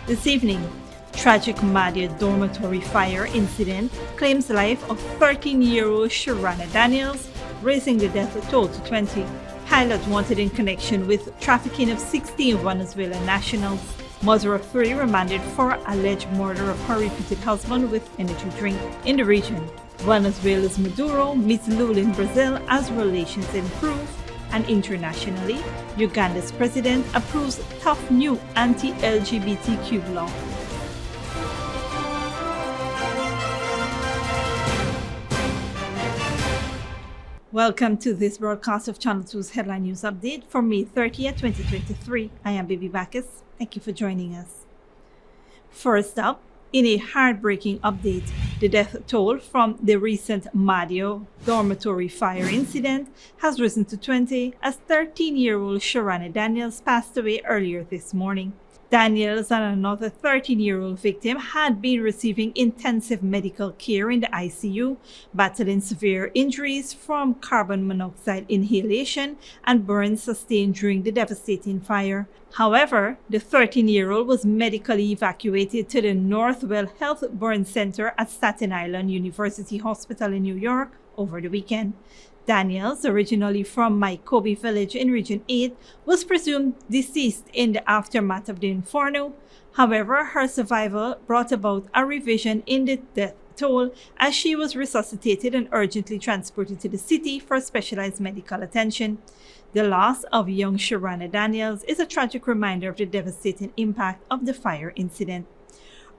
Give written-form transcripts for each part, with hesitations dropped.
This evening, tragic Mahdia dormitory fire incident claims the life of 13-year-old Sherana Daniels, raising the death toll to 20. Pilot wanted in connection with trafficking of 16 Venezuelan nationals. Mother of Three Remanded for alleged murder of her reputed husband with energy drink. In the region, Venezuela's Maduro meets Lula in Brazil as relations improve. And internationally, UGANDA'S president approves tough new anti-LGBTQ law. Welcome to this broadcast of Channel 2's Headline News Update for May 30th, 2023. I am Baby Bacchus. Thank you for joining us. First up, in a heartbreaking update, the death toll from the recent Mahdia dormitory fire incident has risen to 20 as 13-year-old Sherana Daniels passed away earlier this morning. Daniels and another 13-year-old victim had been receiving intensive medical care in the ICU, battling severe injuries from carbon monoxide inhalation and burns sustained during the devastating fire. However, the 13-year-old was medically evacuated to the Northwell Health Burn Center at Staten Island University Hospital in New York over the weekend. Daniels, originally from Mykobi village in Region 8, was presumed deceased in the aftermath of the inferno. However, her survival brought about a revision in the death toll as she was resuscitated and urgently transported to the city for specialized medical attention. The loss of young Sherana Daniels is a tragic reminder of the devastating impact of the fire incident.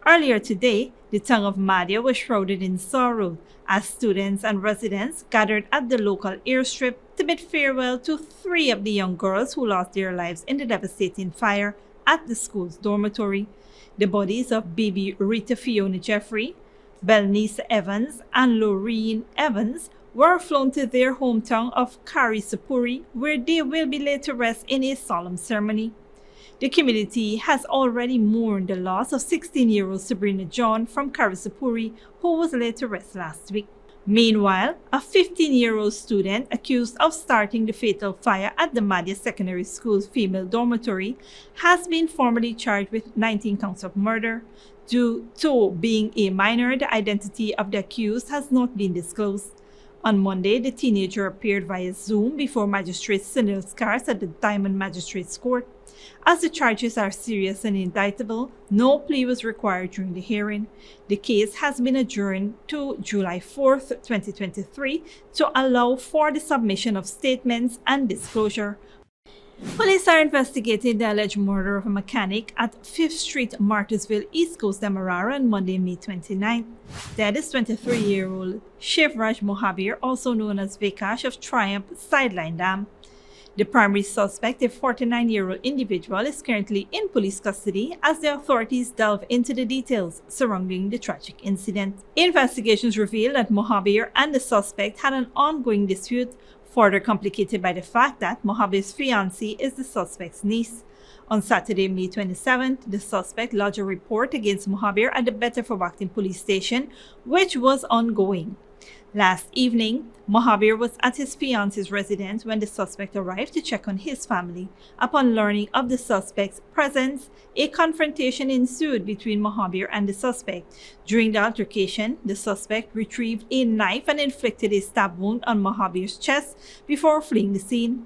Earlier today, the town of Mahdia was shrouded in sorrow as students and residents gathered at the local airstrip to bid farewell to 3 of the young girls who lost their lives in the devastating fire at the school's dormitory. The bodies of baby Rita Fiona Jeffrey, Belnice Evans, and Loreen Evans were flown to their hometown of Karisapuri, where they will be laid to rest in a solemn ceremony. The community has already mourned the loss of 16-year-old Sabrina John from Karisapuri, who was laid to rest last week. Meanwhile, a 15-year-old student accused of starting the fatal fire at the Mahdia Secondary School's female dormitory has been formally charged with 19 counts of murder. Due to being a minor, the identity of the accused has not been disclosed. On Monday, the teenager appeared via Zoom before Magistrate Sunil Skars at the Diamond Magistrates Court. As the charges are serious and indictable, no plea was required during the hearing. The case has been adjourned to July 4th, 2023 to allow for the submission of statements and disclosure. Police are investigating the alleged murder of a mechanic at 5th Street, Martysville, East Coast, Demerara on Monday, May 29th. Dead is 23-year-old Shivraj Mohabir, also known as Vikash of Triumph Sideline Dam. The primary suspect, a 49-year-old individual, is currently in police custody as the authorities delve into the details surrounding the tragic incident. Investigations reveal that Mohabir and the suspect had an ongoing dispute, further complicated by the fact that Mohabir's fiancée is the suspect's niece. On Saturday, May 27th, the suspect lodged a report against Mohabir at the Betterforbackton police station, which was ongoing. Last evening, Mohabir was at his fiance's residence when the suspect arrived to check on his family. Upon learning of the suspect's presence, a confrontation ensued between Mohabir and the suspect. During the altercation, the suspect retrieved a knife and inflicted a stab wound on Mohabir's chest before fleeing the scene.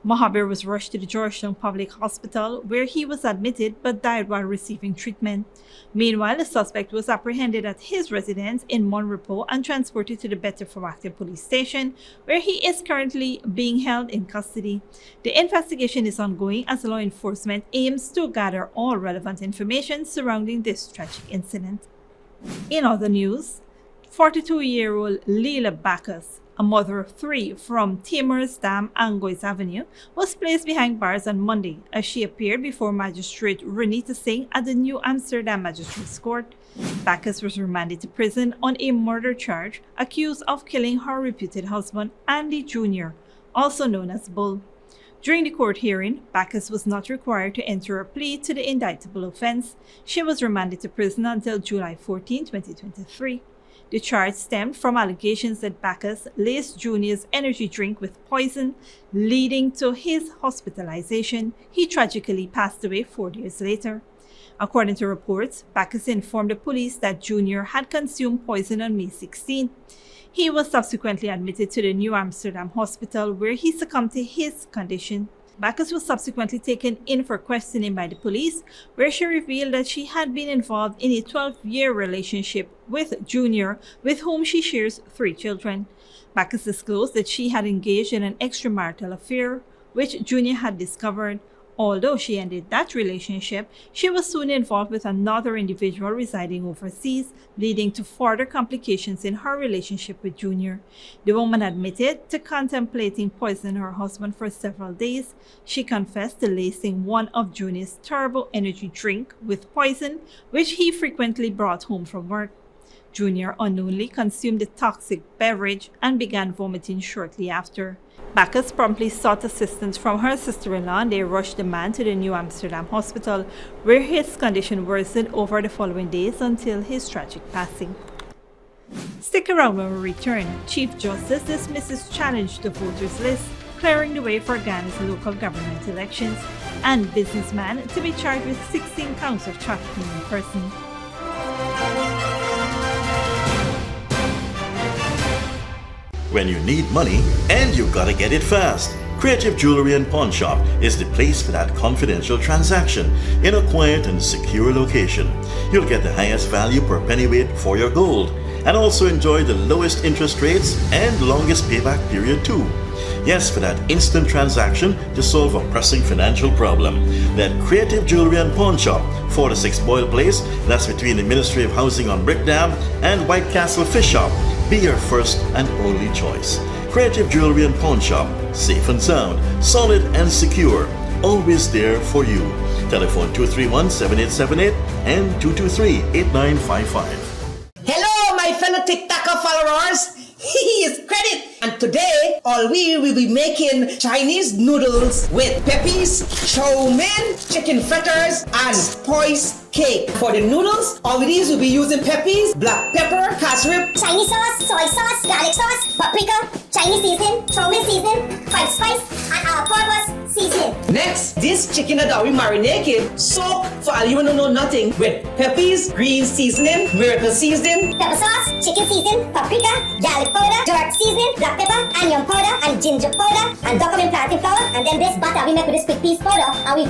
Mohabir was rushed to the Georgetown Public Hospital, where he was admitted but died while receiving treatment. Meanwhile, the suspect was apprehended at his residence in Monrepo and transported to the Betterforbackton police station, where he is currently being held in custody. The investigation is ongoing as law enforcement aims to gather all relevant information surrounding this tragic incident. In other news, 42-year-old Lula Bacchus, a mother of 3 from Timor's Dam, Angois Avenue, was placed behind bars on Monday as she appeared before Magistrate Renita Singh at the New Amsterdam Magistrates Court. Bacchus was remanded to prison on a murder charge, accused of killing her reputed husband, Andy Jr., also known as Bull. During the court hearing, Bacchus was not required to enter a plea to the indictable offense. She was remanded to prison until July 14, 2023. The charge stemmed from allegations that Bacchus laced Junior's energy drink with poison, leading to his hospitalization. He tragically passed away 4 years later. According to reports, Bacchus informed the police that Junior had consumed poison on May 16. He was subsequently admitted to the New Amsterdam hospital where he succumbed to his condition. Bacchus was subsequently taken in for questioning by the police, where she revealed that she had been involved in a 12-year relationship with Junior, with whom she shares 3 children. Bacchus disclosed that she had engaged in an extramarital affair, which Junior had discovered. Although she ended that relationship, she was soon involved with another individual residing overseas, leading to further complications in her relationship with Junior. The woman admitted to contemplating poisoning her husband for several days. She confessed to lacing one of Junior's turbo energy drink with poison, which he frequently brought home from work. Junior unknowingly consumed the toxic beverage and began vomiting shortly after. Bacchus promptly sought assistance from her sister-in-law and they rushed the man to the New Amsterdam hospital, where his condition worsened over the following days until his tragic passing. Stick around when we return. Chief Justice dismisses challenge to voters list, clearing the way for Ghana's local government elections, and businessman to be charged with 16 counts of trafficking in person. When you need money and you gotta get it fast, Creative Jewelry and Pawn Shop is the place for that confidential transaction in a quiet and secure location. You'll get the highest value per pennyweight for your gold and also enjoy the lowest interest rates and longest payback period too. Yes, for that instant transaction to solve a pressing financial problem. That Creative Jewelry and Pawn Shop, 46 Boyle Place, that's between the Ministry of Housing on Brickdam and White Castle Fish Shop. Be your first and only choice. Creative Jewelry and Pawn Shop, safe and sound, solid and secure, always there for you. Telephone 231-7878 and 223-8955. Hello, my fellow TikToker followers. Here's credit. And today, all we will be making Chinese noodles with peppies, chow mein, chicken fritters, and spice cake. For the noodles, all these will be using peppies, black pepper, cashew, Chinese sauce, soy sauce, garlic sauce, paprika, Chinese seasoning, chow mein seasoning, five spice, and all-purpose seasoning. Next, this chicken that we marinated, soak for all you don't know nothing, with peppies, green seasoning, miracle seasoning, Pepper sauce, chicken seasoning, paprika, garlic powder, dark seasoning, black pepper, onion powder, and ginger powder, and document plantain flour, and then this butter we make with this quick piece powder, and we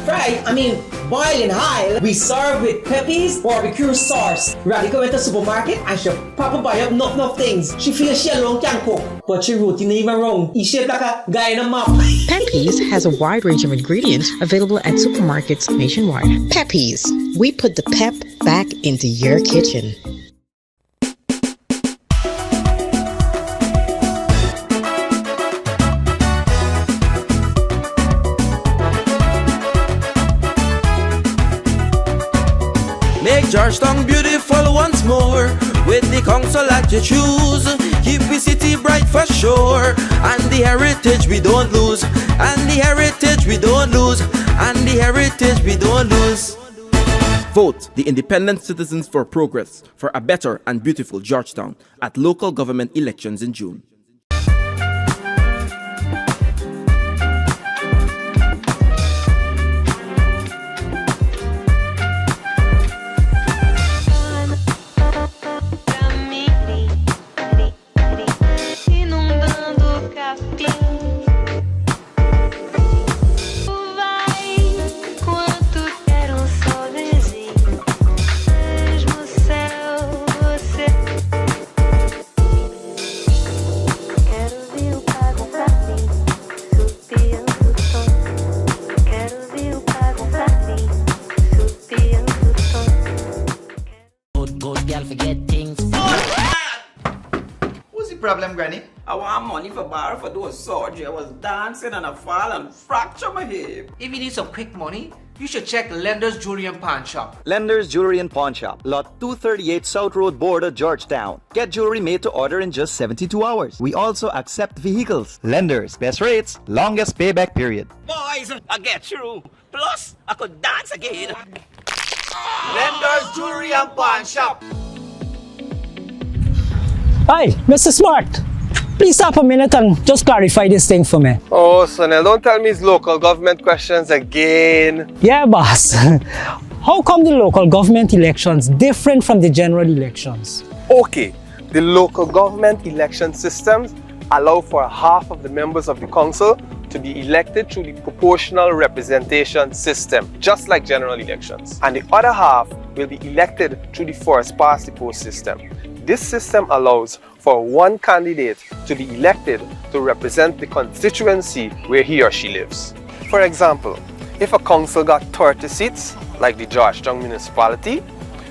boil in high. We serve with peppies, barbecue sauce. Radical went to the supermarket and she papa buy up enough things. She feels she alone can cook, but she routine even wrong. He shaped like a guy in a map. Peppies has a wide range of ingredients available at supermarkets nationwide. Peppies, we put the pep back into your kitchen. Make Georgetown beautiful once more with the council that you choose. Keep the city bright for sure, and the heritage we don't lose, and the heritage we don't lose, and the heritage we don't lose. Vote the Independent Citizens for Progress for a better and beautiful Georgetown at local government elections in June. Problem, Granny? I want money for borrow for those surgery. I was dancing and I fall and fracture my hip. If you need some quick money, you should check Lender's Jewelry and Pawn Shop. Lender's Jewelry and Pawn Shop, lot 238 South Road Border, Georgetown. Get jewelry made to order in just 72 hours. We also accept vehicles. Lender's, best rates, longest payback period. Boys, I get through. Plus, I could dance again. Lender's Jewelry and Pawn Shop. Hi, Mr. Smart. Please stop a minute and just clarify this thing for me. Oh, Sonel, don't tell me it's local government questions again. Yeah, boss. how come the local government elections different from the general elections? Okay, the local government election systems allow for half of the members of the council to be elected through the proportional representation system, just like general elections. And the other half will be elected through the first past the post system. This system allows for one candidate to be elected to represent the constituency where he or she lives. For example, if a council got 30 seats, like the Georgetown municipality,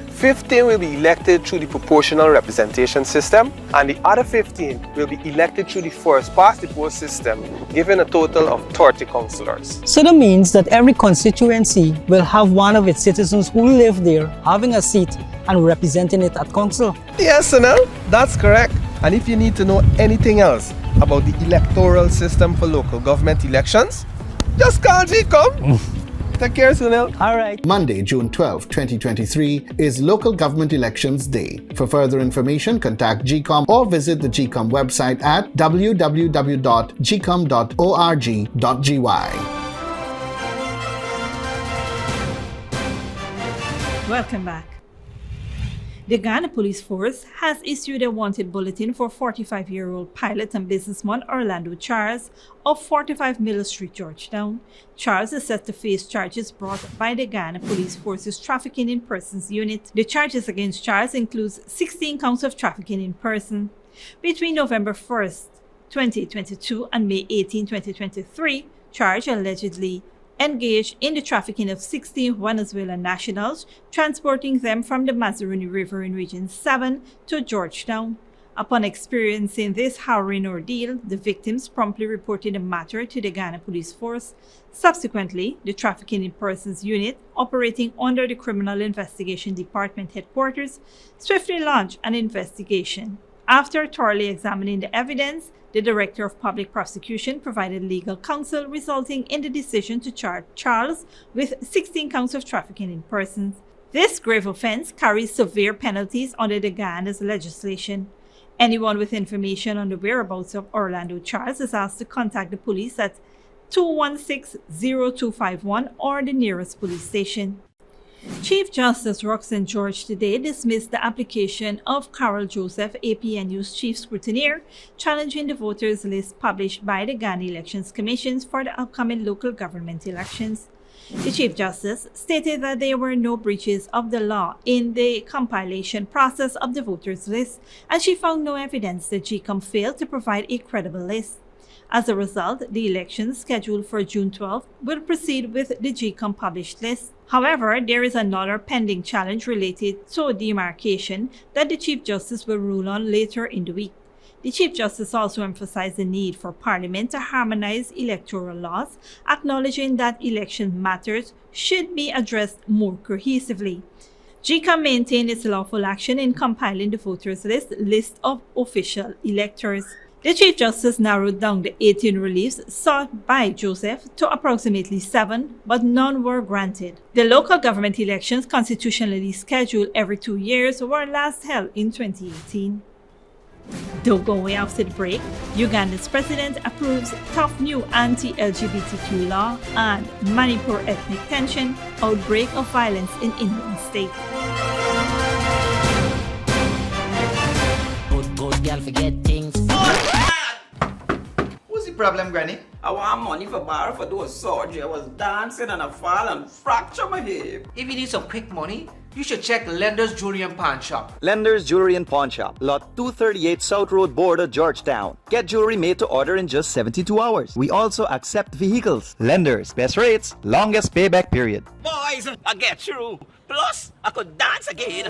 15 will be elected through the proportional representation system, and the other 15 will be elected through the first past the post system, giving a total of 30 councillors. So that means that every constituency will have one of its citizens who live there having a seat and representing it at council. Yes, Sunil, that's correct. And if you need to know anything else about the electoral system for local government elections, just call GCOM. Take care, Sunil. All right. Monday, June 12, 2023 is Local Government Elections Day. For further information, contact GCOM or visit the GCOM website at www.gcom.org.gy. Welcome back. The Ghana Police Force has issued a wanted bulletin for 45-year-old pilot and businessman Orlando Charles of 45 Middle Street, Georgetown. Charles is set to face charges brought by the Ghana Police Force's Trafficking in Persons Unit. The charges against Charles includes 16 counts of trafficking in person. Between November 1st, 2022 and May 18, 2023, Charles allegedly engaged in the trafficking of 16 Venezuelan nationals, transporting them from the Mazaruni River in Region 7 to Georgetown. Upon experiencing this harrowing ordeal, the victims promptly reported the matter to the Ghana Police Force. Subsequently, the Trafficking in Persons Unit, operating under the Criminal Investigation Department headquarters, swiftly launched an investigation. After thoroughly examining the evidence, the Director of Public Prosecution provided legal counsel, resulting in the decision to charge Charles with 16 counts of trafficking in persons. This grave offense carries severe penalties under the Ghana's legislation. Anyone with information on the whereabouts of Orlando Charles is asked to contact the police at 216-0251 or the nearest police station. Chief Justice Roxanne George today dismissed the application of Carol Joseph, APNU's chief scrutineer, challenging the voters list published by the Ghana Elections Commission for the upcoming local government elections. The Chief Justice stated that there were no breaches of the law in the compilation process of the voters list, and she found no evidence that GCOM failed to provide a credible list. As a result, the elections scheduled for June 12 will proceed with the GCOM published list. However, there is another pending challenge related to demarcation that the Chief Justice will rule on later in the week. The Chief Justice also emphasized the need for Parliament to harmonize electoral laws, acknowledging that election matters should be addressed more cohesively. GCOM maintained its lawful action in compiling the voters list of official electors. The Chief Justice narrowed down the 18 reliefs sought by Joseph to approximately 7, but none were granted. The local government elections, constitutionally scheduled every 2 years, were last held in 2018. Don't go away after the break. Uganda's president approves tough new anti-LGBTQ law, and Manipur ethnic tension, outbreak of violence in Indian state. Good girl forget things. What's the problem, Granny? I want money for borrow for those surgery. I was dancing and I fall and fracture my hip. If you need some quick money, you should check Lender's Jewelry and Pawn Shop. Lender's Jewelry and Pawn Shop, lot 238 South Road Border, Georgetown. Get jewelry made to order in just 72 hours. We also accept vehicles. Lender's, best rates, longest payback period. Boys, I get through. Plus, I could dance again.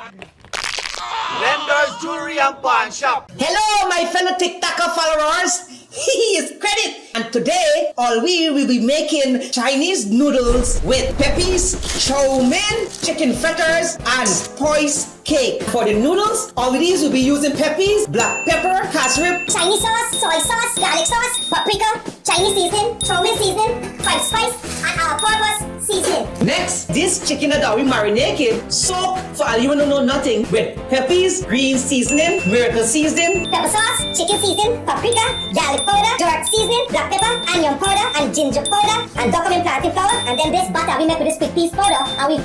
Lender's Jewelry and Pawn Shop. Hello, my fellow TikToker followers. He is Credit, and today all we will be making Chinese noodles with peppies, chow mein, chicken fritters, and spice cake. For the noodles, all of these will be using peppies, black pepper, cashew, Chinese sauce, soy sauce, garlic sauce, paprika, Chinese seasoning, chow mein seasoning, five spice, and all-purpose seasoning. Next, this chicken that we marinate soak for all you don't know nothing with peppers, green seasoning, miracle seasoning, Pepper sauce, chicken seasoning, paprika, garlic powder, dark seasoning, black pepper, onion powder, and ginger powder, and document planting flour, and then this butter we make with this quick piece powder, and we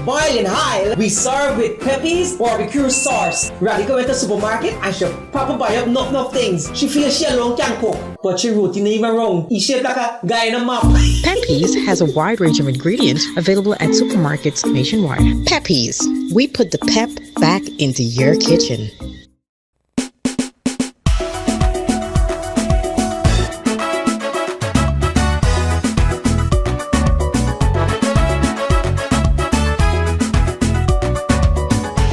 boil in oil. We serve with peppers, barbecue sauce. Radical went to the supermarket and she proper buy up enough things. She feels she alone can cook, but she routine even wrong. He shaped like a guy in a map. Pepe's has a wide range of ingredients available at supermarkets nationwide. Pepe's, we put the pep back into your kitchen.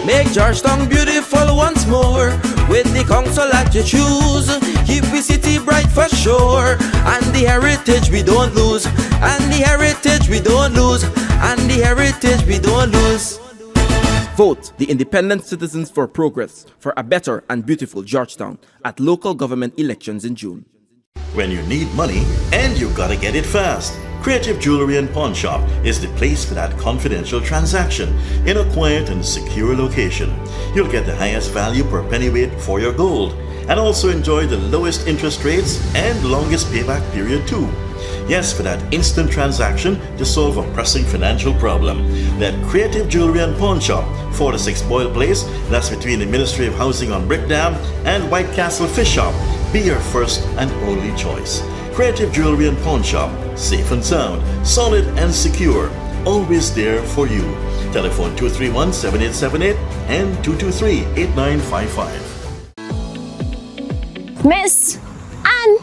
Make Georgetown beautiful once more with the council that you choose. Keep the city bright for sure, and the heritage we don't lose, and the heritage we don't lose, and the heritage we don't lose. Vote the Independent Citizens for Progress for a better and beautiful Georgetown at local government elections in June. When you need money and you gotta get it fast, Creative Jewelry and Pawn Shop is the place for that confidential transaction in a quiet and secure location. You'll get the highest value per pennyweight for your gold and also enjoy the lowest interest rates and longest payback period too. Yes, for that instant transaction to solve a pressing financial problem. That Creative Jewelry and Pawn Shop, 46 Boyle Place, that's between the Ministry of Housing on Brick Dam and White Castle Fish Shop, be your first and only choice. Creative Jewelry and Pawn Shop, safe and sound, solid and secure, always there for you. Telephone 231-7878 and 223-8955. Miss Anne!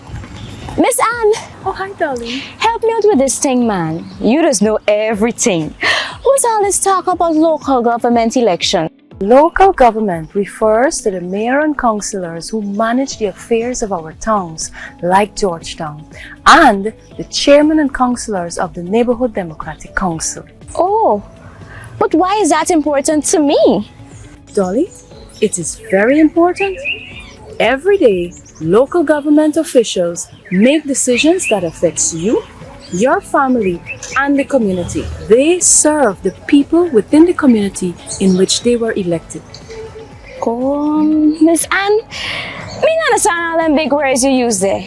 Miss Anne! Oh, hi, darling. Help me out with this thing, man. You just know everything. What's all this talk about local government election? Local government refers to the mayor and councillors who manage the affairs of our towns, like Georgetown, and the chairman and councillors of the Neighborhood Democratic Council. Oh, but why is that important to me? Dolly, it is very important. Every day, local government officials make decisions that affects you, your family, and the community. They serve the people within the community in which they were elected. Oh, Miss Anne, me not understand all them big words you use there.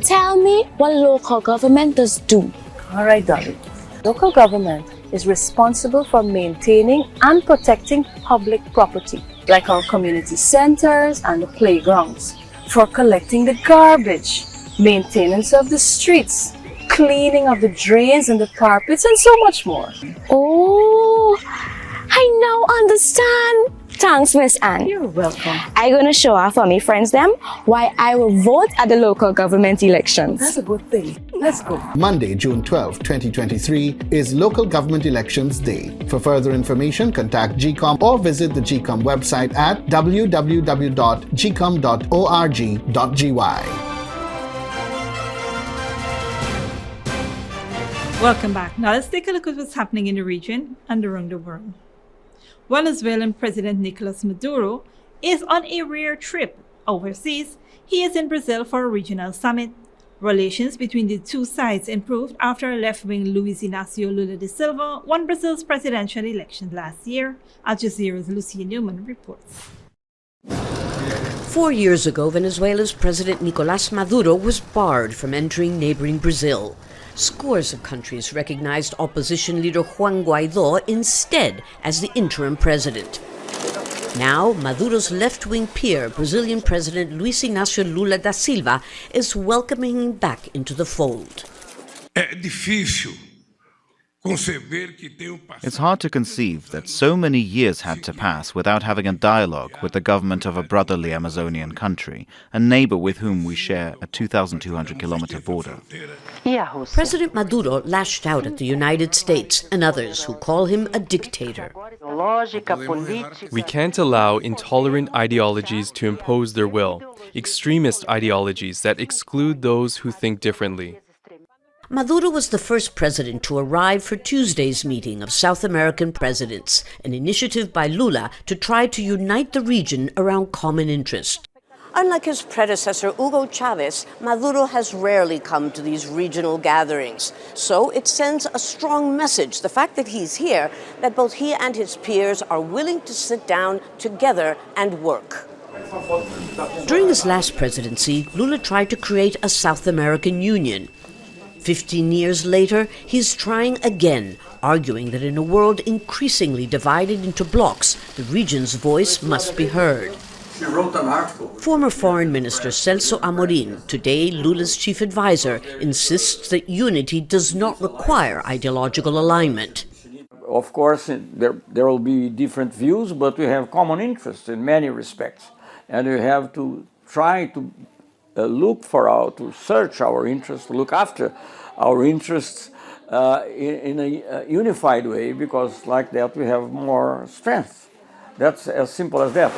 Tell me what local government does do. All right, darling. Local government is responsible for maintaining and protecting public property, like our community centers and the playgrounds, for collecting the garbage, maintenance of the streets, cleaning of the drains and the carpets, and so much more. Oh, I now understand. Thanks, Miss Anne. You're welcome. I'm gonna show off for me friends them why I will vote at the local government elections. That's a good thing. Let's go. Monday, June 12, 2023 is Local Government Elections Day. For further information, contact GCOM or visit the GCOM website at www.gcom.org.gy. Welcome back. Now let's take a look at what's happening in the region and around the world. Venezuelan President Nicolas Maduro is on a rare trip overseas. He is in Brazil for a regional summit. Relations between the two sides improved after left-wing Luiz Inácio Lula da Silva won Brazil's presidential election last year. Al Jazeera's Lucia Newman reports. 4 years ago, Venezuela's President Nicolás Maduro was barred from entering neighboring Brazil. Scores of countries recognized opposition leader Juan Guaidó instead as the interim president. Now, Maduro's left-wing peer, Brazilian President Luiz Inácio Lula da Silva, is welcoming him back into the fold. It's hard to conceive that so many years had to pass without having a dialogue with the government of a brotherly Amazonian country, a neighbor with whom we share a 2,200-kilometer border. President Maduro lashed out at the United States and others who call him a dictator. We can't allow intolerant ideologies to impose their will, extremist ideologies that exclude those who think differently. Maduro was the first president to arrive for Tuesday's meeting of South American presidents, an initiative by Lula to try to unite the region around common interest. Unlike his predecessor, Hugo Chavez, Maduro has rarely come to these regional gatherings. So it sends a strong message, the fact that he's here, that both he and his peers are willing to sit down together and work. During his last presidency, Lula tried to create a South American Union. 15 years later, he's trying again, arguing that in a world increasingly divided into blocs, the region's voice must be heard. She wrote an article. Former Foreign Minister Celso Amorim, today Lula's chief advisor, insists that unity does not require ideological alignment. Of course, there will be different views, but we have common interests in many respects. And we have to try to to search our interests, to look after our interests in a unified way, because like that we have more strength. That's as simple as that.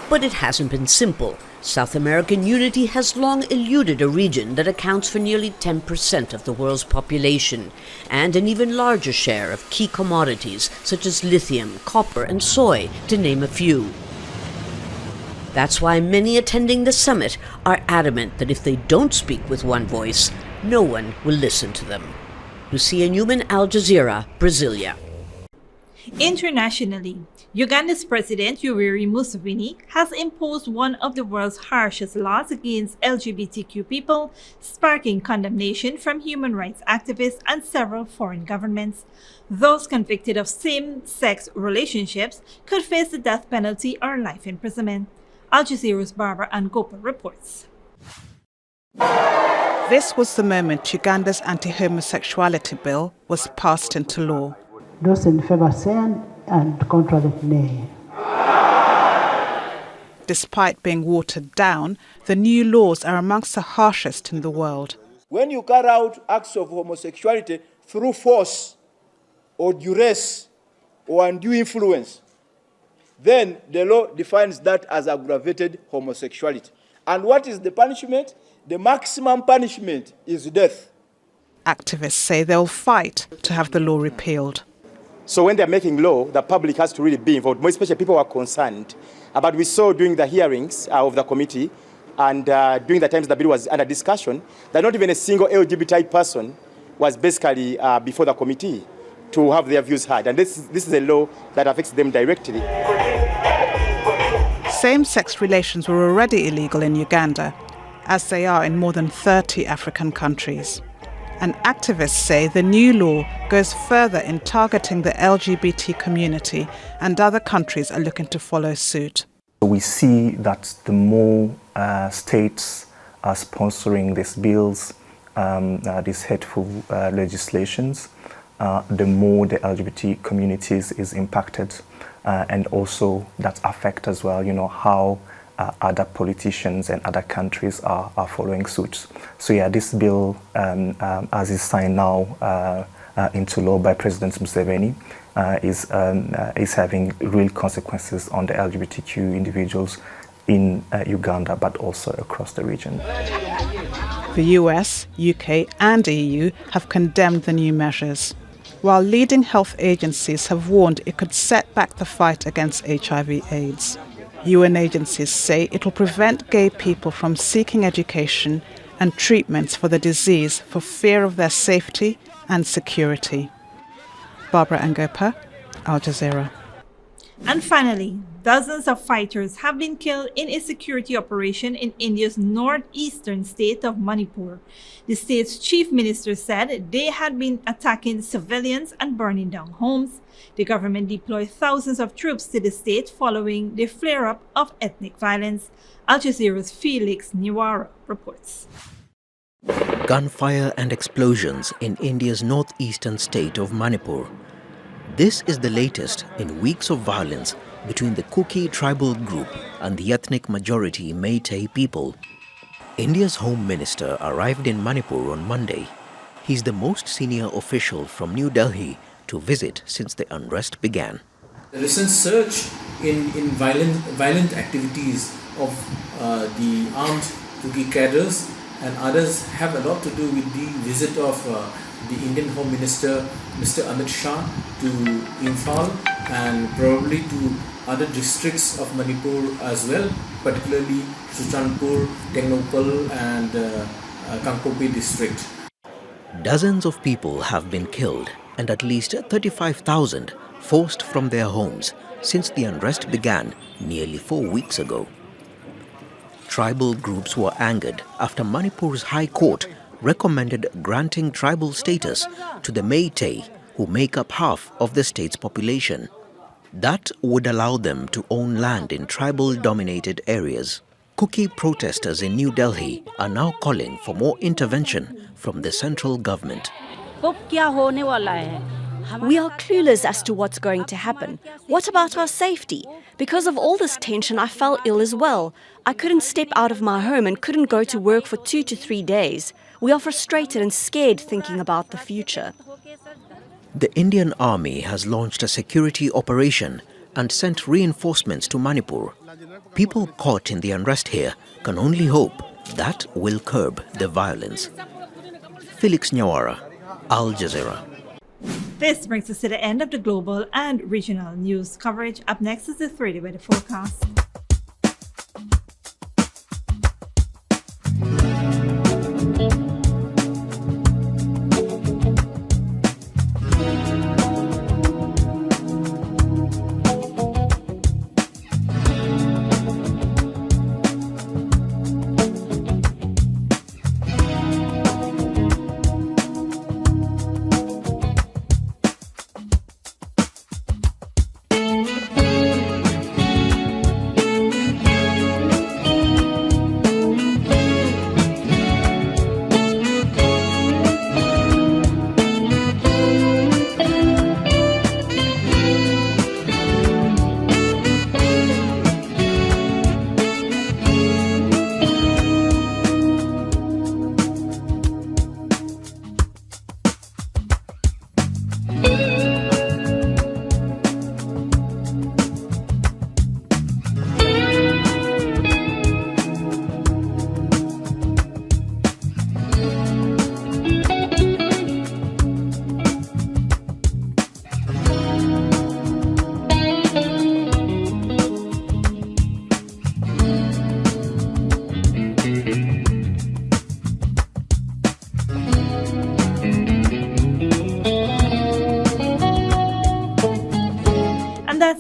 But it hasn't been simple. South American unity has long eluded a region that accounts for nearly 10% of the world's population, and an even larger share of key commodities such as lithium, copper, and soy, to name a few. That's why many attending the summit are adamant that if they don't speak with one voice, no one will listen to them. Lucia Newman, Al Jazeera, Brasilia. Internationally, Uganda's President Yoweri Museveni has imposed one of the world's harshest laws against LGBTQ people, sparking condemnation from human rights activists and several foreign governments. Those convicted of same-sex relationships could face the death penalty or life imprisonment. Al Jazeera's Barbara Angopa reports. This was the moment Uganda's anti-homosexuality bill was passed into law. Those in favor say and contra vote nay. Despite being watered down, the new laws are amongst the harshest in the world. When you carry out acts of homosexuality through force or duress or undue influence, then the law defines that as aggravated homosexuality. And what is the punishment? The maximum punishment is death. Activists say they'll fight to have the law repealed. So when they're making law, the public has to really be involved, more especially people who are concerned. But we saw during the hearings of the committee and during the times the bill was under discussion, that not even a single LGBTI person was basically before the committee to have their views heard. And this is a law that affects them directly. Same-sex relations were already illegal in Uganda, as they are in more than 30 African countries. And activists say the new law goes further in targeting the LGBT community, and other countries are looking to follow suit. We see that the more states are sponsoring these bills, these hateful legislations, the more the LGBT communities is impacted, and also that affect as well, how other politicians and other countries are following suit. So yeah, this bill, as is signed now into law by President Museveni, is having real consequences on the LGBTQ individuals in Uganda, but also across the region. The US, UK and EU have condemned the new measures, while leading health agencies have warned it could set back the fight against HIV/AIDS. UN agencies say it will prevent gay people from seeking education and treatments for the disease for fear of their safety and security. Barbara Angopa, Al Jazeera. And finally, dozens of fighters have been killed in a security operation in India's northeastern state of Manipur. The state's chief minister said they had been attacking civilians and burning down homes. The government deployed thousands of troops to the state following the flare-up of ethnic violence. Al Jazeera's Felix Niwara reports. Gunfire and explosions in India's northeastern state of Manipur. This is the latest in weeks of violence between the Kuki tribal group and the ethnic majority Meitei people. India's Home Minister arrived in Manipur on Monday. He's the most senior official from New Delhi to visit since the unrest began. The recent surge in violent activities of the armed Kuki cadres and others have a lot to do with the visit of the Indian Home Minister, Mr. Amit Shah, to Imphal, and probably to other districts of Manipur as well, particularly Chuchanpur, Tengnoupal and Kangpopi district. Dozens of people have been killed and at least 35,000 forced from their homes since the unrest began nearly 4 weeks ago. Tribal groups were angered after Manipur's High Court recommended granting tribal status to the Meitei, who make up half of the state's population. That would allow them to own land in tribal-dominated areas. Kuki protesters in New Delhi are now calling for more intervention from the central government. We are clueless as to what's going to happen. What about our safety? Because of all this tension, I fell ill as well. I couldn't step out of my home and couldn't go to work for 2 to 3 days. We are frustrated and scared thinking about the future. The Indian Army has launched a security operation and sent reinforcements to Manipur. People caught in the unrest here can only hope that will curb the violence. Felix Nyawara, Al Jazeera. This brings us to the end of the global and regional news coverage. Up next is the 3-day weather forecast.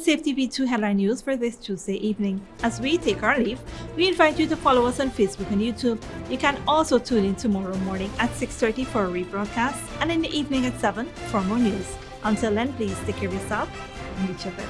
Safety TV2 headline news for this Tuesday evening. As we take our leave, we invite you to follow us on Facebook and YouTube. You can also tune in tomorrow morning at 6:30 for a rebroadcast and in the evening at 7 for more news. Until then, please take care of yourself and each other.